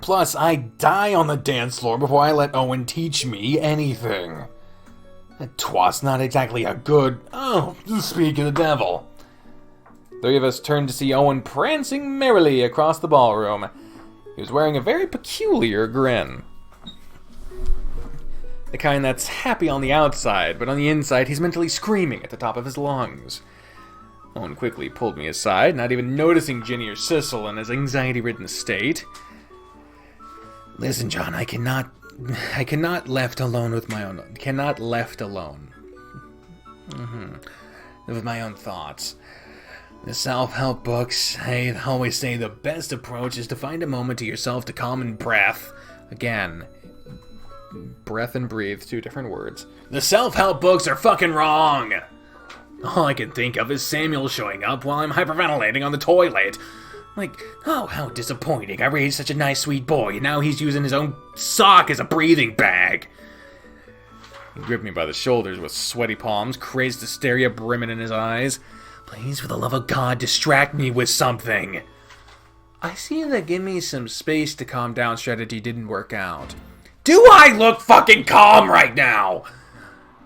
Plus, I die on the dance floor before I let Owen teach me anything. That twat's not exactly a good... Oh, speak of the devil. Three of us turned to see Owen prancing merrily across the ballroom. He was wearing a very peculiar grin. The kind that's happy on the outside, but on the inside he's mentally screaming at the top of his lungs. Owen quickly pulled me aside, not even noticing Ginny or Zazzle in his anxiety-ridden state. Listen, John, I cannot left alone with my own... Cannot left alone. With my own thoughts. The self-help books, I always say the best approach is to find a moment to yourself to calm and breath. Again, breath and breathe, two different words. The self-help books are fucking wrong! All I can think of is Samuel showing up while I'm hyperventilating on the toilet. Like, oh, how disappointing. I raised such a nice, sweet boy, and now he's using his own sock as a breathing bag. He gripped me by the shoulders with sweaty palms, crazed hysteria brimming in his eyes. Please, for the love of God, distract me with something. I see that give me some space to calm down strategy didn't work out. Do I look fucking calm right now?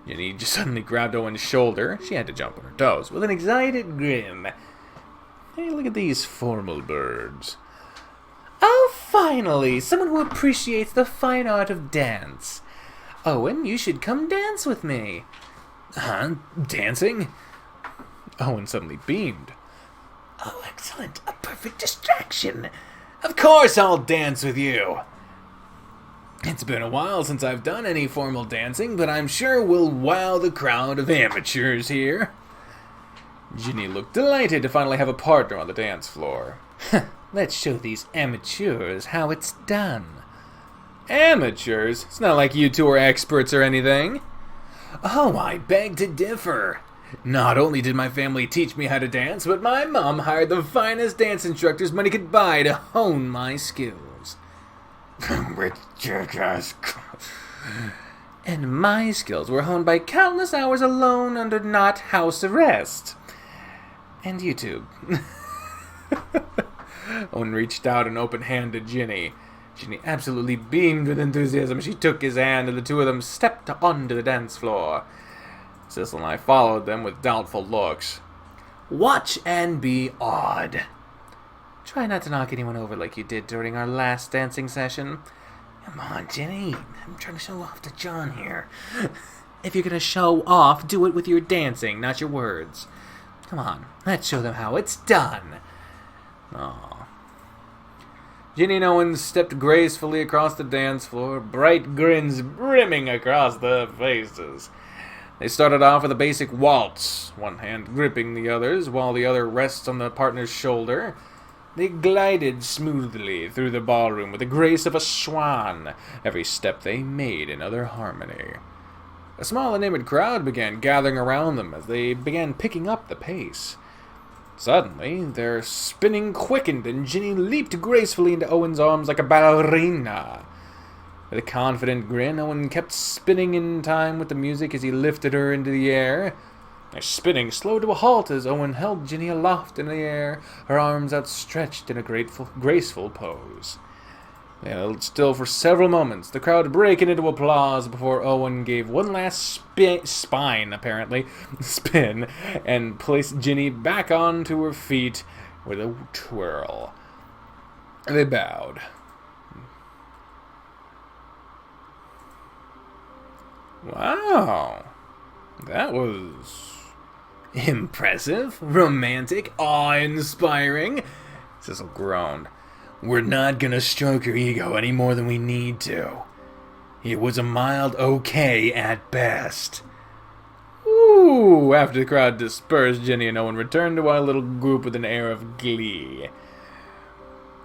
Ginny just suddenly grabbed Owen's shoulder. She had to jump on her toes with an excited grin. Hey, look at these formal birds. Oh, finally, someone who appreciates the fine art of dance. Owen, you should come dance with me. Huh? Dancing? Owen suddenly beamed. Oh, excellent. A perfect distraction. Of course I'll dance with you. It's been a while since I've done any formal dancing, but I'm sure we'll wow the crowd of amateurs here. Ginny looked delighted to finally have a partner on the dance floor. Let's show these amateurs how it's done. Amateurs? It's not like you two are experts or anything. Oh, I beg to differ. Not only did my family teach me how to dance, but my mom hired the finest dance instructors money could buy to hone my skills. Rich jackass. And my skills were honed by countless hours alone under not house arrest. And YouTube. Owen reached out an open hand to Ginny. Ginny absolutely beamed with enthusiasm. She took his hand and the two of them stepped onto the dance floor. Zazzle and I followed them with doubtful looks. Watch and be awed. Try not to knock anyone over like you did during our last dancing session. Come on, Ginny. I'm trying to show off to John here. If you're going to show off, do it with your dancing, not your words. Come on, let's show them how it's done. Aww. Ginny and Owen stepped gracefully across the dance floor, bright grins brimming across their faces. They started off with a basic waltz, one hand gripping the other's while the other rests on the partner's shoulder. They glided smoothly through the ballroom with the grace of a swan, every step they made in utter harmony. A small enamored crowd began gathering around them as they began picking up the pace. Suddenly, their spinning quickened and Ginny leaped gracefully into Owen's arms like a ballerina. With a confident grin, Owen kept spinning in time with the music as he lifted her into the air. Their spinning slowed to a halt as Owen held Ginny aloft in the air, her arms outstretched in a graceful pose. They held still for several moments, the crowd breaking into applause before Owen gave one last spin, and placed Ginny back onto her feet with a twirl. They bowed. Wow, that was impressive, romantic, awe-inspiring. Zazzle groaned. We're not gonna stroke your ego any more than we need to. It was a mild okay at best. Ooh, after the crowd dispersed, Ginny and Owen returned to our little group with an air of glee.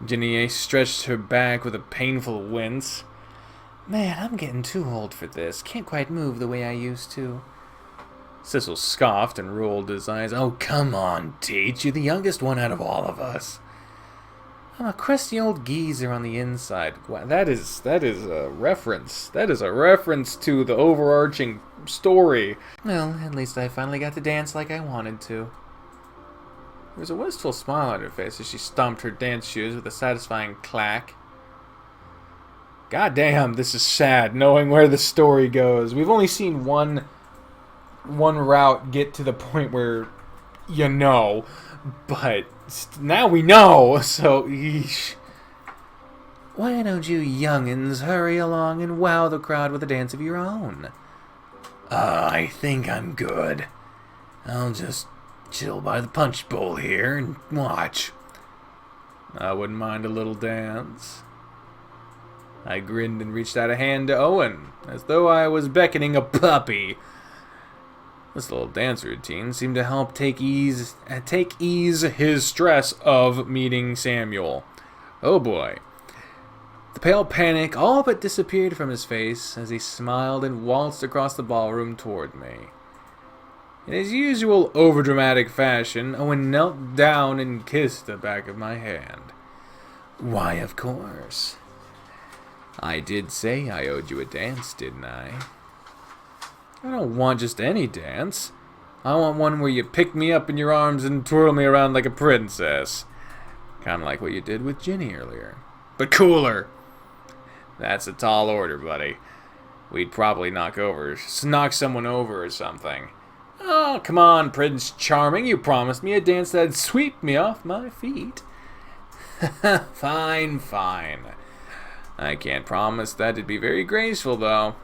Ginny stretched her back with a painful wince. Man, I'm getting too old for this. Can't quite move the way I used to. Zazzle scoffed and rolled his eyes. Oh, come on, Teach. You're the youngest one out of all of us. I'm a crusty old geezer on the inside. Wow, that is a reference. That is a reference to the overarching story. Well, at least I finally got to dance like I wanted to. There was a wistful smile on her face as she stomped her dance shoes with a satisfying clack. God damn, this is sad, knowing where the story goes. We've only seen one route get to the point where you know, but now we know, so yeesh. Why don't you youngins hurry along and wow the crowd with a dance of your own? I think I'm good. I'll just chill by the punch bowl here and watch. I wouldn't mind a little dance. I grinned and reached out a hand to Owen, as though I was beckoning a puppy. This little dance routine seemed to help take ease his stress of meeting Samuel. Oh boy. The pale panic all but disappeared from his face as he smiled and waltzed across the ballroom toward me. In his usual overdramatic fashion, Owen knelt down and kissed the back of my hand. Why, of course. I did say I owed you a dance, didn't I? I don't want just any dance. I want one where you pick me up in your arms and twirl me around like a princess. Kind of like what you did with Ginny earlier. But cooler! That's a tall order, buddy. We'd probably knock someone over or something. Oh, come on, Prince Charming. You promised me a dance that'd sweep me off my feet. Fine, fine. I can't promise that it'd be very graceful, though.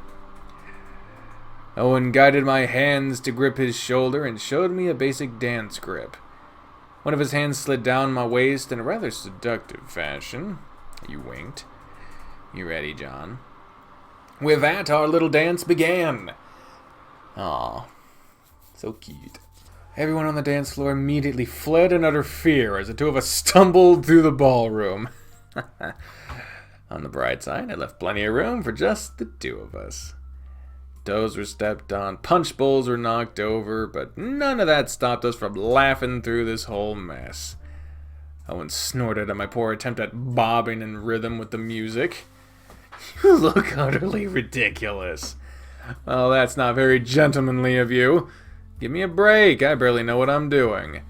Owen guided my hands to grip his shoulder and showed me a basic dance grip. One of his hands slid down my waist in a rather seductive fashion. He winked. You ready, John? With that, our little dance began. Aw, so cute. Everyone on the dance floor immediately fled in utter fear as the two of us stumbled through the ballroom. On the bright side, I left plenty of room for just the two of us. Toes were stepped on, punch bowls were knocked over, but none of that stopped us from laughing through this whole mess. Owen snorted at my poor attempt at bobbing in rhythm with the music. You look utterly ridiculous. Well, that's not very gentlemanly of you. Give me a break, I barely know what I'm doing.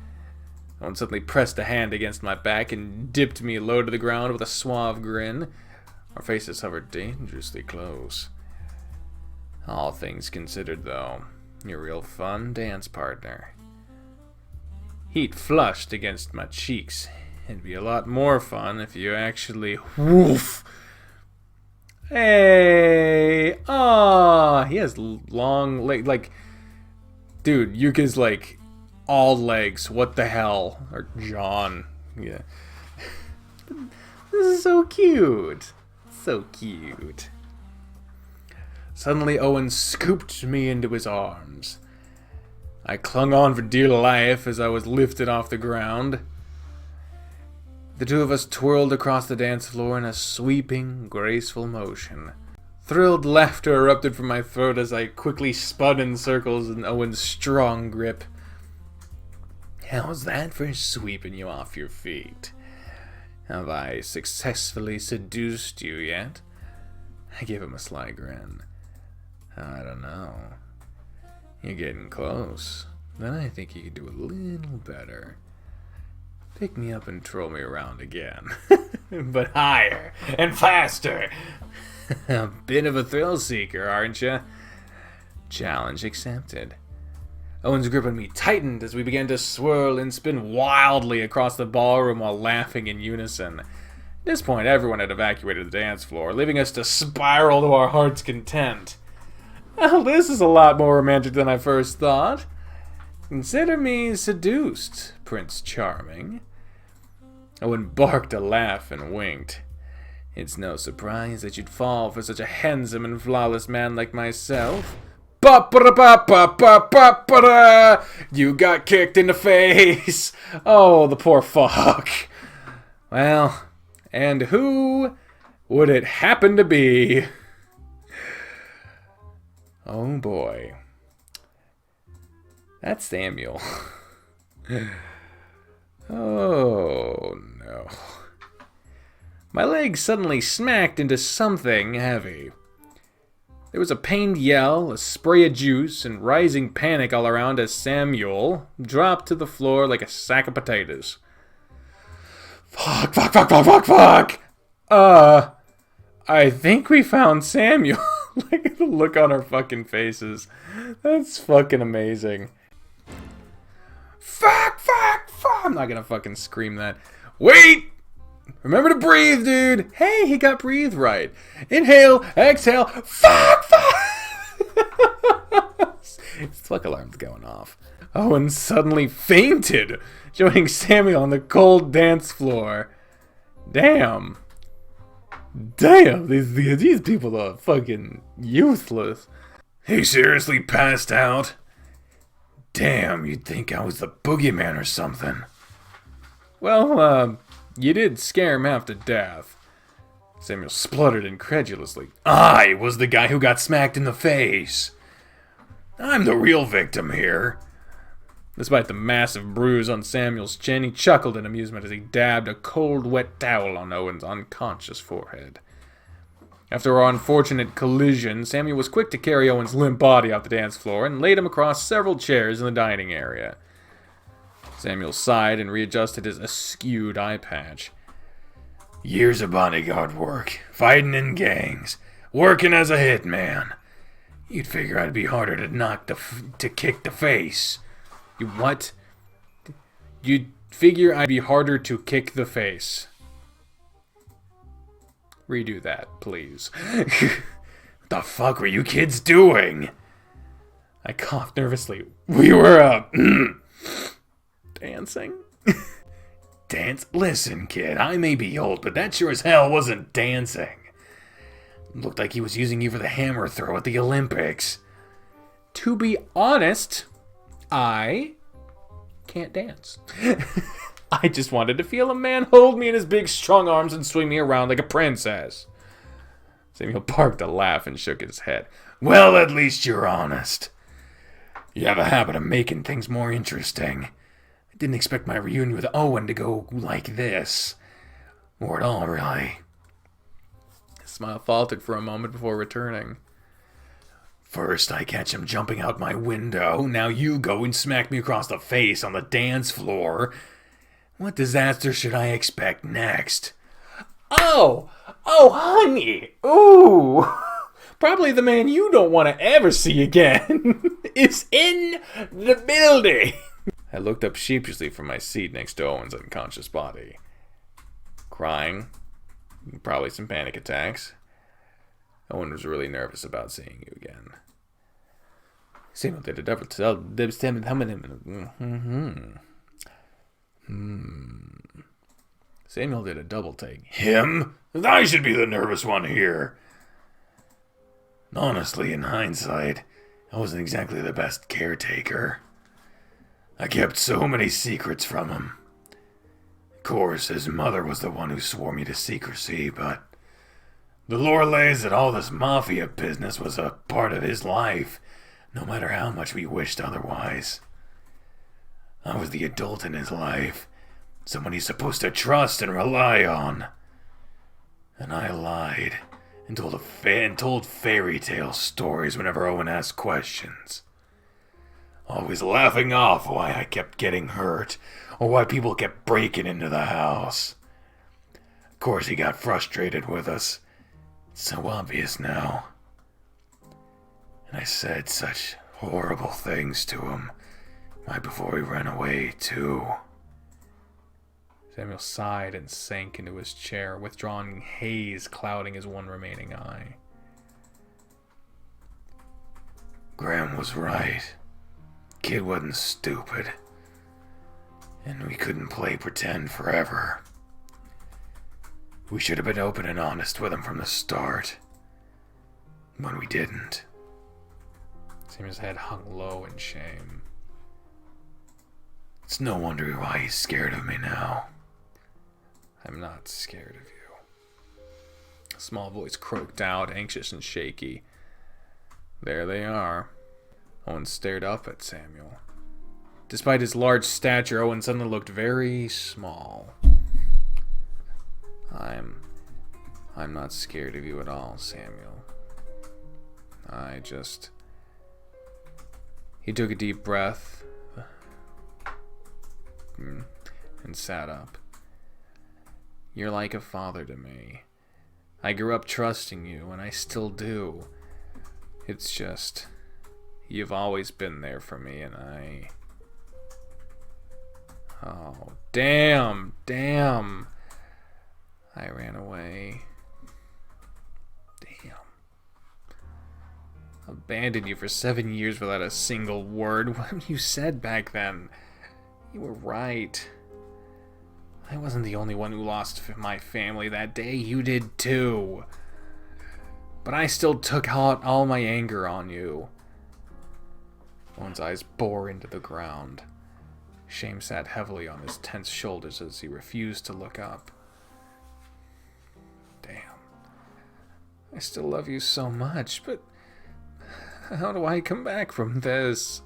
Owen suddenly pressed a hand against my back and dipped me low to the ground with a suave grin. Our faces hovered dangerously close. All things considered, though, you're a real fun dance partner. Heat flushed against my cheeks. It'd be a lot more fun if you actually... Woof! Hey! Ah! He has long legs. Like, dude, Yuka's like all legs. What the hell? Or John. Yeah. This is so cute. So cute. Suddenly, Owen scooped me into his arms. I clung on for dear life as I was lifted off the ground. The two of us twirled across the dance floor in a sweeping, graceful motion. Thrilled laughter erupted from my throat as I quickly spun in circles in Owen's strong grip. How's that for sweeping you off your feet? Have I successfully seduced you yet? I gave him a sly grin. I don't know. You're getting close. Then I think you could do a little better. Pick me up and twirl me around again. But higher and faster. A bit of a thrill seeker, aren't you? Challenge accepted. Owen's grip on me tightened as we began to swirl and spin wildly across the ballroom while laughing in unison. At this point, everyone had evacuated the dance floor, leaving us to spiral to our heart's content. Well, this is a lot more romantic than I first thought. Consider me seduced, Prince Charming. Owen barked a laugh and winked. It's no surprise that you'd fall for such a handsome and flawless man like myself. Ba-ba-da-ba-ba-ba-ba-da! You got kicked in the face! Oh, the poor fuck. Well, and who would it happen to be? Oh boy. That's Samuel. Oh no. My leg suddenly smacked into something heavy. There was a pained yell, a spray of juice, and rising panic all around as Samuel dropped to the floor like a sack of potatoes. Fuck. I think we found Samuel. Look at the look on our fucking faces. That's fucking amazing. Fuck, fuck, fuck. I'm not gonna fucking scream that. Wait! Remember to breathe, dude. Hey, he got breathe right. Inhale, exhale. Fuck, fuck. His fuck alarm's going off. Owen suddenly fainted, showing Samuel on the cold dance floor. Damn. Damn, these people are fucking useless. He seriously passed out? Damn, you'd think I was the boogeyman or something. Well, you did scare him half to death. Samuel spluttered incredulously. I was the guy who got smacked in the face. I'm the real victim here. Despite the massive bruise on Samuel's chin, he chuckled in amusement as he dabbed a cold, wet towel on Owen's unconscious forehead. After our unfortunate collision, Samuel was quick to carry Owen's limp body off the dance floor and laid him across several chairs in the dining area. Samuel sighed and readjusted his askewed eye patch. Years of bodyguard work, fighting in gangs, working as a hitman. You'd figure I'd be harder to kick the face. You what? You'd figure I'd be harder to kick the face. Redo that, please. What the fuck were you kids doing? I coughed nervously. We were, dancing? Dance? Listen, kid, I may be old, but that sure as hell wasn't dancing. Looked like he was using you for the hammer throw at the Olympics. To be honest, I can't dance. I just wanted to feel a man hold me in his big strong arms and swing me around like a princess. Samuel barked a laugh and shook his head. Well, at least you're honest. You have a habit of making things more interesting. I didn't expect my reunion with Owen to go like this. Or at all, really. His smile faltered for a moment before returning. First, I catch him jumping out my window. Now you go and smack me across the face on the dance floor. What disaster should I expect next? Oh, honey. Ooh. Probably the man you don't want to ever see again is in the building. I looked up sheepishly from my seat next to Owen's unconscious body. Crying. Probably some panic attacks. Owen was really nervous about seeing you again. Samuel did a double Samuel did a double take. Him? I should be the nervous one here. Honestly, in hindsight, I wasn't exactly the best caretaker. I kept so many secrets from him. Of course, his mother was the one who swore me to secrecy, but the lore lays that all this Mafia business was a part of his life, no matter how much we wished otherwise. I was the adult in his life, someone he's supposed to trust and rely on. And I lied and told fairy tale stories whenever Owen asked questions. Always laughing off why I kept getting hurt, or why people kept breaking into the house. Of course, he got frustrated with us. It's so obvious now. And I said such horrible things to him right before he ran away, too. Samuel sighed and sank into his chair, withdrawing haze clouding his one remaining eye. Graham was right. Kid wasn't stupid. And we couldn't play pretend forever. We should have been open and honest with him from the start. But we didn't. Samuel's head hung low in shame. It's no wonder why he's scared of me now. I'm not scared of you. A small voice croaked out, anxious and shaky. There they are. Owen stared up at Samuel. Despite his large stature, Owen suddenly looked very small. I'm not scared of you at all, Samuel. He took a deep breath and sat up. You're like a father to me. I grew up trusting you, and I still do. It's just, you've always been there for me, and Oh, damn. I ran away. Damn. Abandoned you for 7 years without a single word. What you said back then. You were right. I wasn't the only one who lost my family that day. You did too. But I still took out all my anger on you. Owen's eyes bore into the ground. Shame sat heavily on his tense shoulders as he refused to look up. Damn. I still love you so much, but how do I come back from this?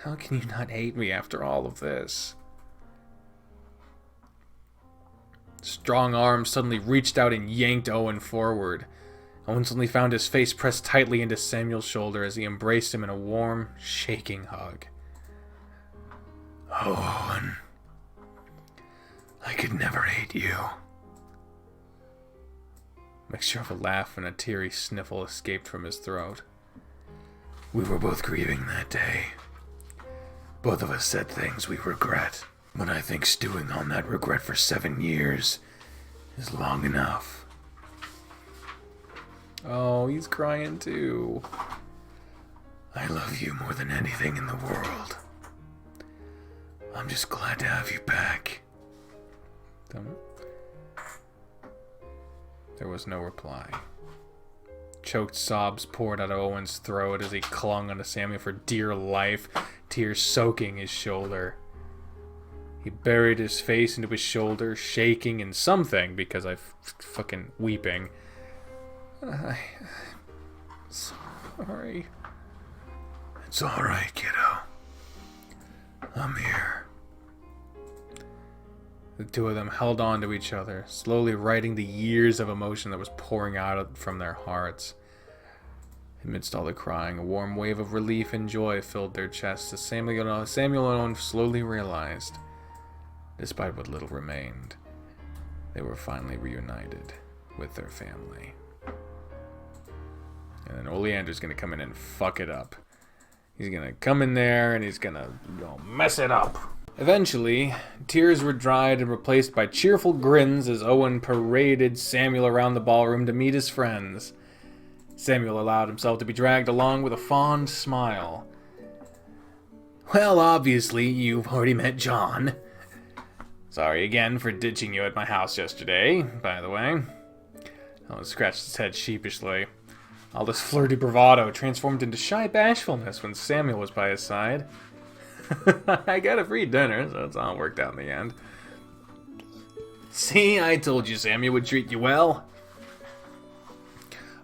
How can you not hate me after all of this? Strong arms suddenly reached out and yanked Owen forward. Owen suddenly found his face pressed tightly into Samuel's shoulder as he embraced him in a warm, shaking hug. Owen, I could never hate you. A mixture of a laugh and a teary sniffle escaped from his throat. We were both grieving that day. Both of us said things we regret, but I think stewing on that regret for 7 years is long enough. Oh, he's crying too. I love you more than anything in the world. I'm just glad to have you back. There was no reply. Choked sobs poured out of Owen's throat as he clung onto Samuel for dear life, tears soaking his shoulder. He buried his face into his shoulder, shaking and something because I'm fucking weeping. I'm sorry. It's alright, kiddo. I'm here. The two of them held on to each other, slowly writing the years of emotion that was pouring out from their hearts. Amidst all the crying, a warm wave of relief and joy filled their chests as Samuel and Owen slowly realized, despite what little remained, they were finally reunited with their family. And then Oleander's gonna come in and fuck it up. He's gonna come in there and he's gonna mess it up. Eventually, tears were dried and replaced by cheerful grins as Owen paraded Samuel around the ballroom to meet his friends. Samuel allowed himself to be dragged along with a fond smile. Well, obviously, you've already met John. Sorry again for ditching you at my house yesterday, by the way. Owen scratched his head sheepishly. All this flirty bravado transformed into shy bashfulness when Samuel was by his side. I got a free dinner, so it's all worked out in the end. See, I told you Samuel would treat you well.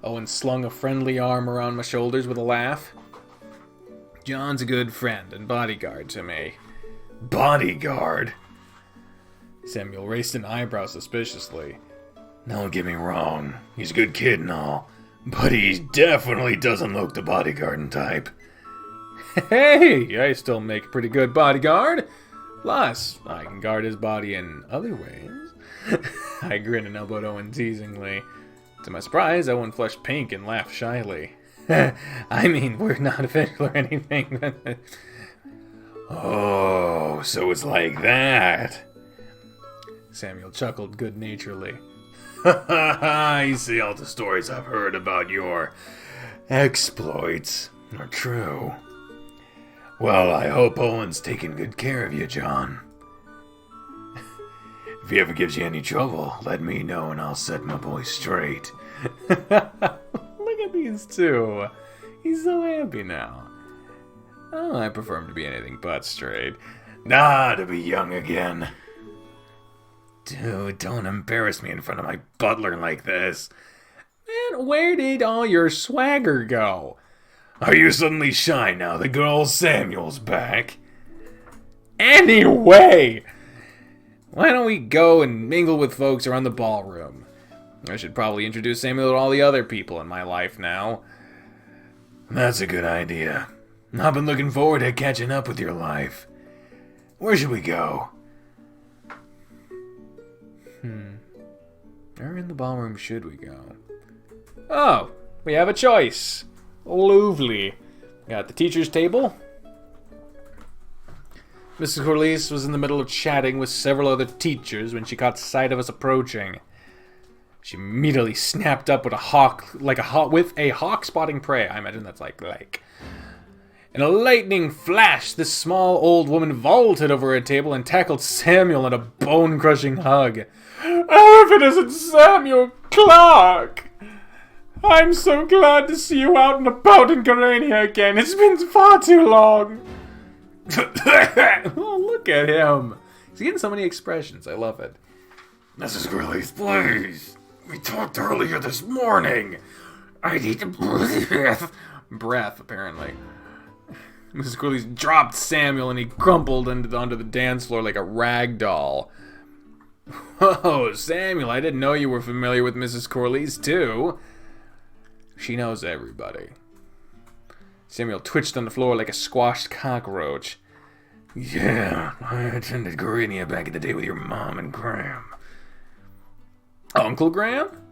Owen slung a friendly arm around my shoulders with a laugh. John's a good friend and bodyguard to me. Bodyguard? Samuel raised an eyebrow suspiciously. Don't get me wrong, he's a good kid and all, but he definitely doesn't look the bodyguarding type. Hey, I still make a pretty good bodyguard. Plus, I can guard his body in other ways. I grinned and elbowed Owen teasingly. To my surprise, Owen flushed pink and laughed shyly. I mean, we're not official or anything. Oh, so it's like that. Samuel chuckled good-naturedly. I see all the stories I've heard about your exploits are true. Well, I hope Owen's taking good care of you, John. If he ever gives you any trouble, let me know and I'll set my boy straight. Look at these two. He's so happy now. Oh, I prefer him to be anything but straight. Nah, to be young again. Dude, don't embarrass me in front of my butler like this. Man, where did all your swagger go? Are you suddenly shy now the good old Samuel's back? Anyway! Why don't we go and mingle with folks around the ballroom? I should probably introduce Samuel to all the other people in my life now. That's a good idea. I've been looking forward to catching up with your life. Where should we go? Where in the ballroom should we go? Oh, we have a choice. Lovely. Got the teacher's table. Mrs. Corliss was in the middle of chatting with several other teachers when she caught sight of us approaching. She immediately snapped up with a hawk spotting prey. I imagine that's like. In a lightning flash, this small old woman vaulted over a table and tackled Samuel in a bone-crushing hug. Oh, if it isn't Samuel Clark! I'm so glad to see you out and about in Garania again. It's been far too long. Oh, look at him. He's getting so many expressions. I love it. Mrs. Corliss, please. We talked earlier this morning. I need to breathe. Breath, apparently. Mrs. Cooley dropped Samuel and he crumpled onto the dance floor like a rag doll. Whoa, Samuel, I didn't know you were familiar with Mrs. Corliss, too. She knows everybody. Samuel twitched on the floor like a squashed cockroach. Yeah, I attended Garania back in the day with your mom and Graham. Uncle Graham?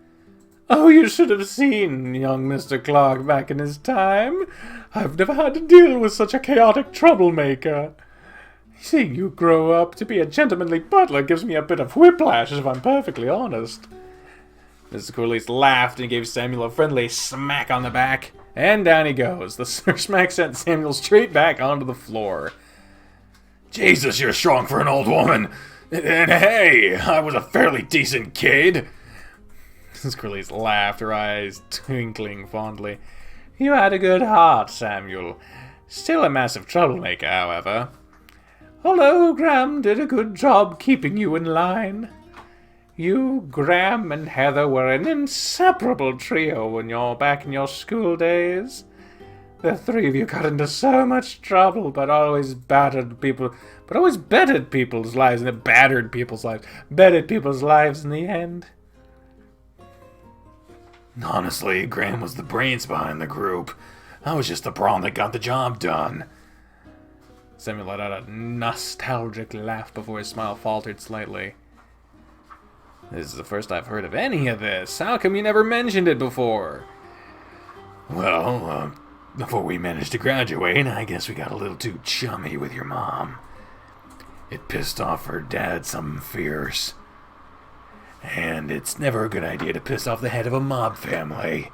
Oh, you should have seen young Mr. Clark back in his time. I've never had to deal with such a chaotic troublemaker. Seeing you grow up to be a gentlemanly butler gives me a bit of whiplash, if I'm perfectly honest. Mrs. Corliss laughed and gave Samuel a friendly smack on the back. And down he goes. The smack sent Samuel straight back onto the floor. Jesus, you're strong for an old woman. And hey, I was a fairly decent kid. Mrs. Corliss laughed, her eyes twinkling fondly. You had a good heart, Samuel. Still a massive troublemaker, however. Although Graham did a good job keeping you in line. You, Graham, and Heather were an inseparable trio when you're back in your school days. The three of you got into so much trouble, but always bettered people's lives in the end. Honestly, Graham was the brains behind the group. I was just the brawn that got the job done. Samuel let out a nostalgic laugh before his smile faltered slightly. This is the first I've heard of any of this. How come you never mentioned it before? Well, before we managed to graduate, I guess we got a little too chummy with your mom. It pissed off her dad something fierce. And it's never a good idea to piss off the head of a mob family.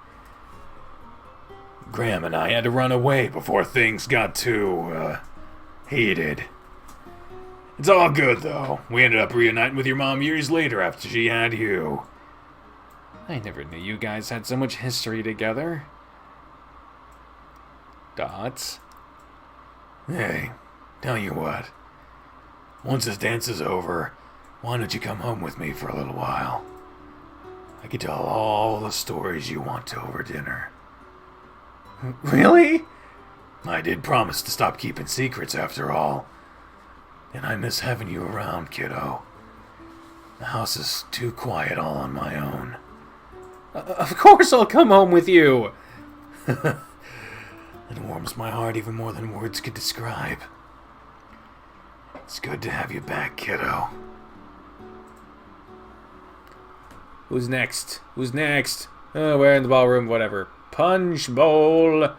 Graham and I had to run away before things got too, heated. It's all good, though. We ended up reuniting with your mom years later after she had you. I never knew you guys had so much history together. Dots. Hey, tell you what. Once this dance is over, why don't you come home with me for a little while? I can tell all the stories you want to over dinner. Really? I did promise to stop keeping secrets after all. And I miss having you around, kiddo. The house is too quiet all on my own. Of course I'll come home with you! It warms my heart even more than words could describe. It's good to have you back, kiddo. Who's next? Who's next? Oh, we're in the ballroom, whatever. Punch bowl!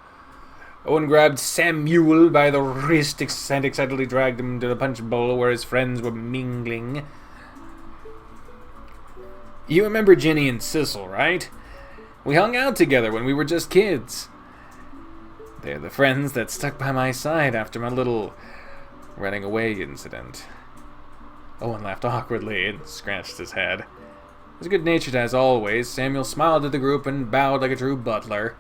Owen grabbed Samuel by the wrist and excitedly dragged him to the punch bowl where his friends were mingling. You remember Ginny and Sissel, right? We hung out together when we were just kids. They're the friends that stuck by my side after my little running away incident. Owen laughed awkwardly and scratched his head. As good-natured as always, Samuel smiled at the group and bowed like a true butler.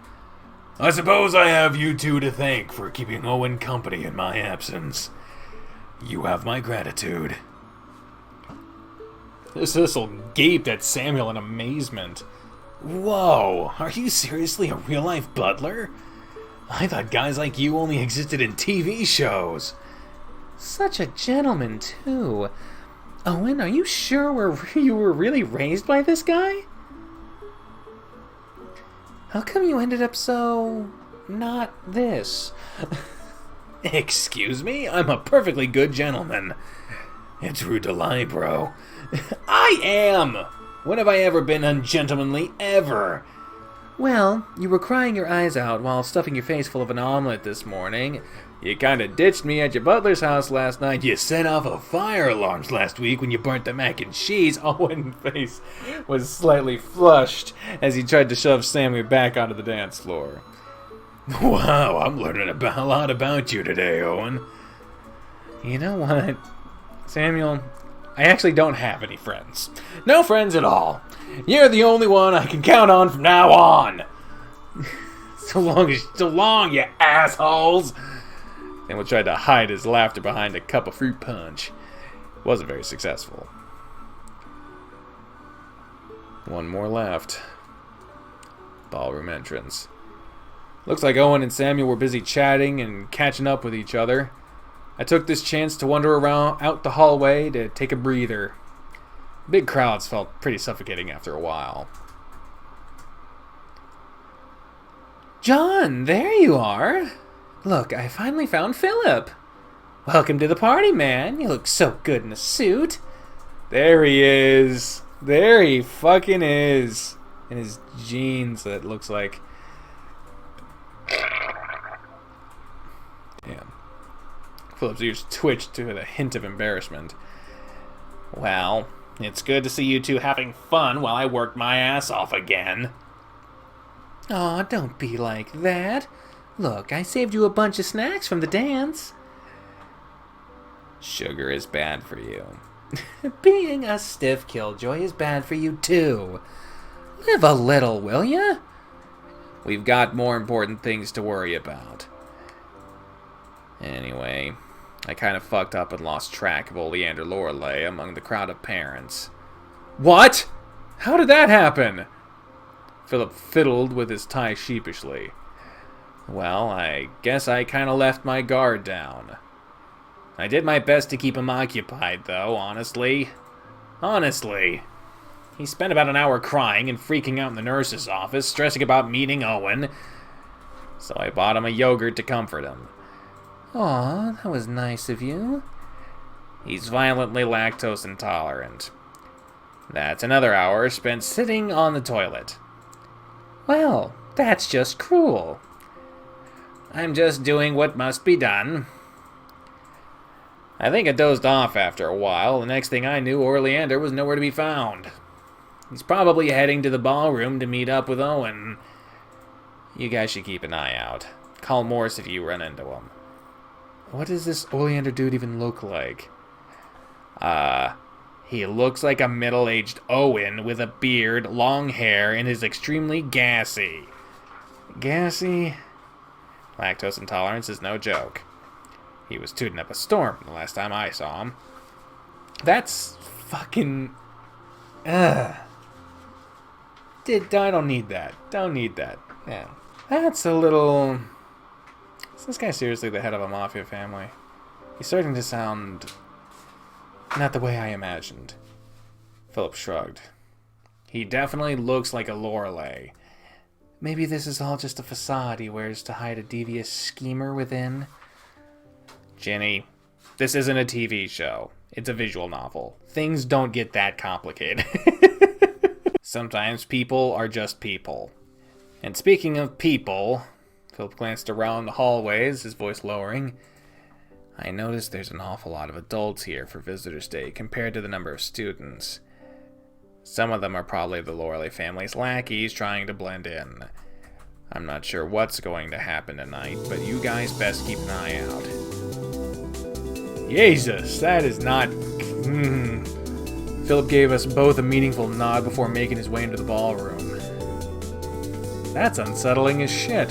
I suppose I have you two to thank for keeping Owen company in my absence. You have my gratitude. Sissel gaped at Samuel in amazement. Whoa, are you seriously a real-life butler? I thought guys like you only existed in TV shows. Such a gentleman, too. Owen, are you sure you were really raised by this guy? How come you ended up so... not this? Excuse me? I'm a perfectly good gentleman. It's rude to lie, bro. I am! When have I ever been ungentlemanly? Ever? Well, you were crying your eyes out while stuffing your face full of an omelet this morning. You kinda ditched me at your butler's house last night. You set off a fire alarms last week when you burnt the mac and cheese. Owen's face was slightly flushed as he tried to shove Sammy back onto the dance floor. Wow, I'm learning a lot about you today, Owen. You know what, Samuel? I actually don't have any friends. No friends at all. You're the only one I can count on from now on. So long, you assholes. Samuel tried to hide his laughter behind a cup of fruit punch. Wasn't very successful. One more left. Ballroom entrance. Looks like Owen and Samuel were busy chatting and catching up with each other. I took this chance to wander around out the hallway to take a breather. Big crowds felt pretty suffocating after a while. John, there you are. Look, I finally found Phillip. Welcome to the party, man. You look so good in a suit. There he is. There he fucking is. In his jeans that looks like... Damn. Phillip's ears twitched with a hint of embarrassment. Well, it's good to see you two having fun while I work my ass off again. Aw, don't be like that. Look, I saved you a bunch of snacks from the dance. Sugar is bad for you. Being a stiff killjoy is bad for you too. Live a little, will ya? We've got more important things to worry about. Anyway, I kind of fucked up and lost track of Oleander Lorelei among the crowd of parents. What? How did that happen? Phillip fiddled with his tie sheepishly. Well, I guess I kind of left my guard down. I did my best to keep him occupied, though, honestly. Honestly. He spent about an hour crying and freaking out in the nurse's office, stressing about meeting Owen. So I bought him a yogurt to comfort him. Aw, that was nice of you. He's violently lactose intolerant. That's another hour spent sitting on the toilet. Well, that's just cruel. I'm just doing what must be done. I think I dozed off after a while. The next thing I knew, Oleander was nowhere to be found. He's probably heading to the ballroom to meet up with Owen. You guys should keep an eye out. Call Morse if you run into him. What does this Oleander dude even look like? He looks like a middle-aged Owen with a beard, long hair, and is extremely gassy. Gassy? Lactose intolerance is no joke. He was tooting up a storm the last time I saw him. That's fucking... I don't need that. Don't need that. Yeah. That's a little... Is this guy seriously the head of a Mafia family? He's starting to sound... not the way I imagined. Phillip shrugged. He definitely looks like a Lorelei. Maybe this is all just a facade he wears to hide a devious schemer within. Jenny, this isn't a TV show. It's a visual novel. Things don't get that complicated. Sometimes people are just people. And speaking of people, Phillip glanced around the hallways, his voice lowering. I noticed there's an awful lot of adults here for Visitor's Day compared to the number of students. Some of them are probably the Lorelei family's lackeys trying to blend in. I'm not sure what's going to happen tonight, but you guys best keep an eye out. Jesus, that is not... Phillip gave us both a meaningful nod before making his way into the ballroom. That's unsettling as shit.